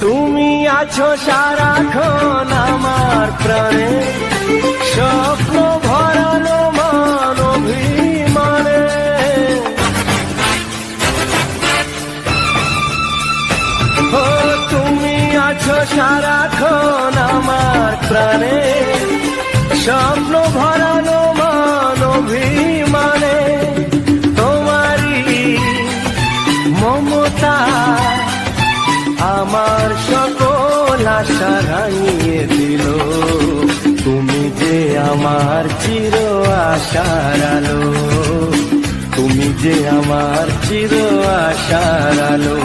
তুমি আছো সারাক্ষণ আমার প্রাণে, স্বপ্ন ভরানো মান অভিমানে। ও তুমি আছো সারাক্ষণ আমার প্রাণে, স্বপ্ন ভরানো মান অভিমানে। তোমারই মমতা আমার সকল আশা রাঙিয়ে দিল। তুমি যে আমার চির আশার আলো, তুমি যে আমার চির আশার আলো।